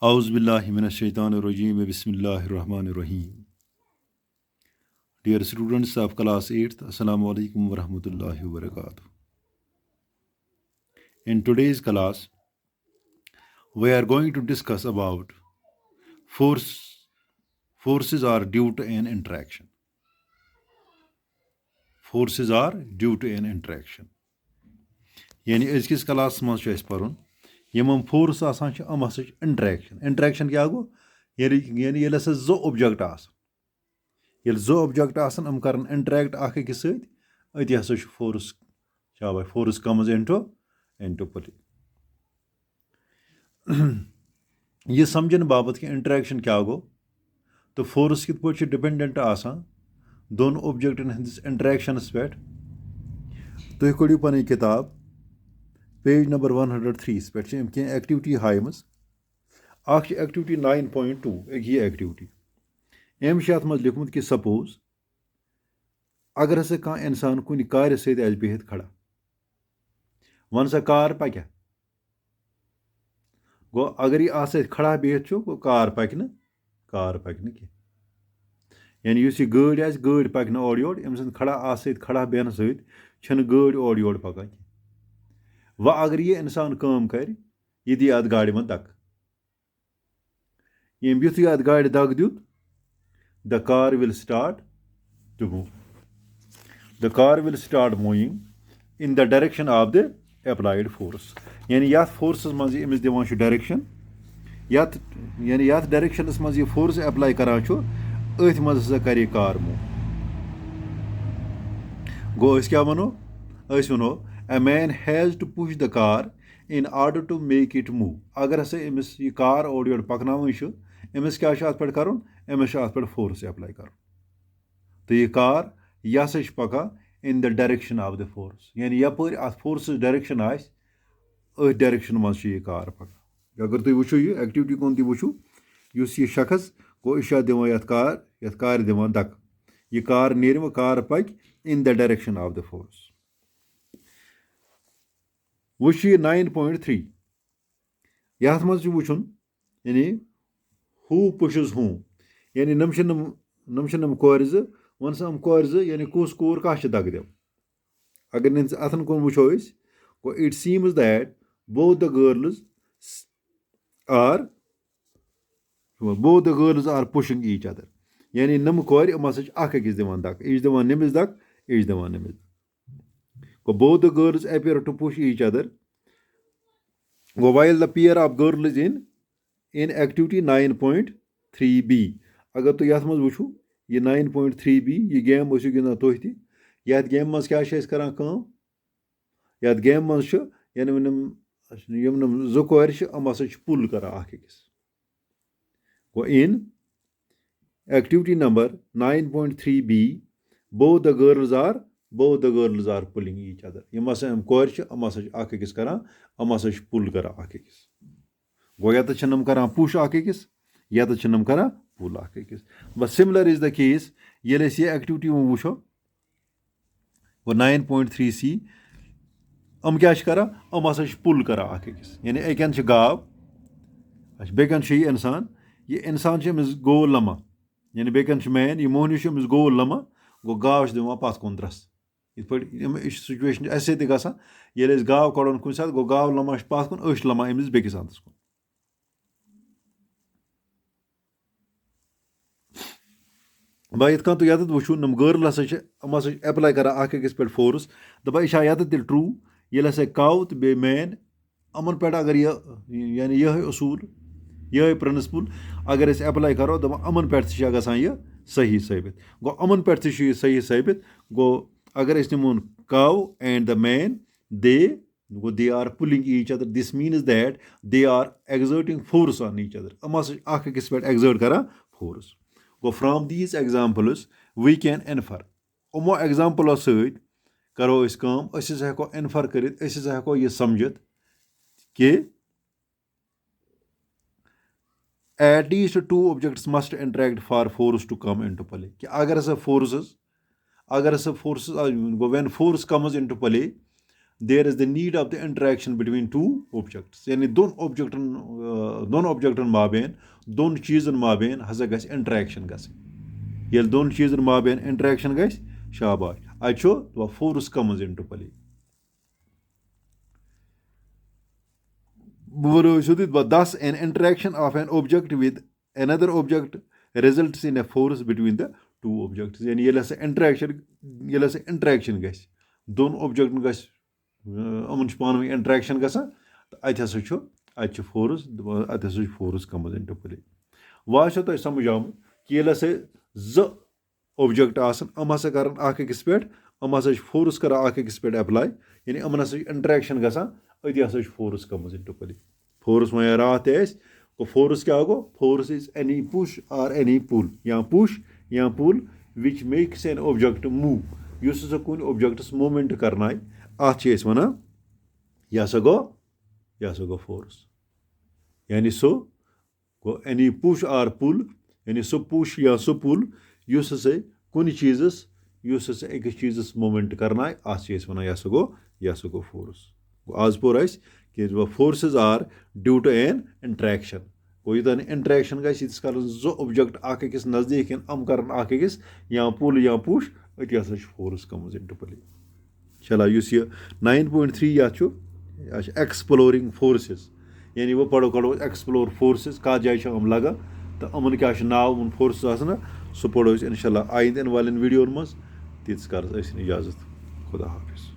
Auzubillahi minash-shaytanir-rajim. Bismillahir-rahmanir-rahim. Dear students of class 8th, Assalamu alaikum wa rahmatullahi wa barakatuh. In today's class, we are going to discuss about forces are due to an interaction. Forces are due to an interaction. यानी अजकिस class मज पढ़न यम force आसान अम हसा interaction interaction क्या गो यानी हसा जो object आसान जो ऑब्जेक्ट आसान अम कर इंटरेक्ट अकिस अति हसा फोर्स शाबाश फोर्स कम्स इनटू प्ले यह समझन बाबत कि इंटरेक्शन क्या गो तो फोर्स कित पे डिपेंडेंट आसान दोन ऑब्जेक्टन हंदिस इंटरेक्शनस पे तुम कड़ियो पन किताब पेज नंबर 103 पे कह एक्टिविटी हायमज एक्टिविटी 9.2 यह एक्टिविटी अम अत मज लिखमुत कि सपोज अगर हसा कह इंसान कुन कार सत बिहित खड़ा वन सा कार पक्या गो अगर यह खड़ा बिहित गो कार पक कह यानी इस गाड़ी पक ओर योर अम खड़ा बेहन सत गाड़ी ओर योर पकान व अगर ये इंसान काम कर यह दी अत गाड़ी में दक यम युथ अत गाड़ी दक दुत the car will start to move the car will start moving in the direction of the applied force यानी यथ फोर्स मज अमिस दिवान डायरेक्शन यानी यथ डायरेक्शनस मज यह फोर्स एप्लाई करान अथ मज हसा कर कार मूव गो क्या वनो वनो A man has to push the car in order to make it move. अगर हसा अमिस यह कार ओर योर पकनावन अमिस क्या अत पे कर अमिस अत पे फोर्स एप्लाई कर तो यह कार यह हसा पका इन the direction of the force यानी यपर अत फोर्स डायरेक्शन अथ डायरेक्शन मज यह कार पका अगर तुम वो यह एक्टिविटी कौन तुम वो इस यह शख्स गो यह दिवान यथ कार दिवान दक यह कार नेर कार पक इन the direction of the force वो 9.3 यथ मज वुन यानी हू पुशज हू यानी नम कोर वन सा कोर यानी कुस कोर कह दक दिव अगर अथन कुन वो गो it seems that both the girls are pushing each other यानी नम कोर अम हसा अकिस दिवान दक यह दिवान नमिस दक यह दिवान नमिस दक both the girls appear to push each other. While the pair of girls in activity 9.3b. अगर तो यथ मज वो यह 9.3b यह गेम गिंदान तुह तह यथ गेम मज क्या करान यथ गेम मज यम जो कोर अम हसा पुल करान अकिस गो इन activity number 9.3b both the girls are pulling each other यम हसा कोर अम हसा अकिस करान अम हसा पुल करान अकिस गो यत नम करान पुश अकिस यत नम करान पुल अकिस but similar is the case ये एक्टिविटी वो 9.3c अम क्या करान अम हसा पुल करान अकिस यानी अकन गाव बेकन यह इंसान अमिस गोल लमा यानी बेकन मैन यह मोहनी अमिस गोल लमा गो गाव दिवान पत कुन द्रस इत पे सिचुएशन ऐसे ग ये गाव कड़न कुछ सात गो गाव लमा पत कुन लमा अमिस बेकिस अंदस कुन बा इत तो यत वो नम गर्ल हसा अम हसा एप्लाई करान अकिस पे फोर्स दपा यह यत तेल ट्रू ये हसा काव तो बे मैन अमन पे अगर यानी यह असूल यह प्रिंसिपल अगर एप्लाई करो दपा अमन पे ग सही साबित गो अमन पे सही साबित गो अगर निमोन काव and the man they are pulling each other this means that they are exerting force on each other um अकिस पे एक्सर्ट करान फोर्स गो from these examples we can infer उमो एग्जाम्पलों सत करो हेको इन्फर कर हेको यह समझित कि at least two objects must interact for force to come into play कि अगर हसा forces when force comes into play there is the need of the interaction between two objects यानी दोन ऑब्जेक्टन माबेन दोन चीजन माबेन हसा गस इंटरेक्शन गसन ये दोन चीजन माबेन इंटरेक्शन गस शाबाश अच्छो तो force comes into play thus an interaction of an object with another object results in a force between the two objects yani yela sa interaction gas don object gas amun span interaction gasa ati hasa chu force comes into play wa cha to samjham ki yela sa z object asan am hasa karan akh ekis pet am hasa force kara akh ekis pet apply yani amun hasa interaction gasa ati hasa force comes into play force में रात है को force क्या होगा force is any push or any pull या pull which makes an object move use से कोई object movement करना है आठ चीज़ वना या सगो force यानी सो को any push or pull यानी सो push या सो pull युस से कोई चीज़स युस से एक चीज़स movement करना है आठ चीज़ वना या सगो force आज पर ऐस कि forces are due to an interaction कोई तो इंटरेक्शन गस कर जो ऑब्जेक्ट आख अकिस नजदीक अम कर आख अकिस या पुल या पुश अति हसा फोर्स कम्स इनटू प्ले चला युस ये 9.3 या एक्सप्लोरिंग फोर्सेस यानी वो पढ़ो एक्सप्लोर फोर्सेस का जाय हम लगा तो अमन क्या नाव उन फोर्सेस आसना सो पढ़ो इंशाल्लाह आइंद इन वाले वीडियो मज तीस कर इजाजत खुदा हाफिज।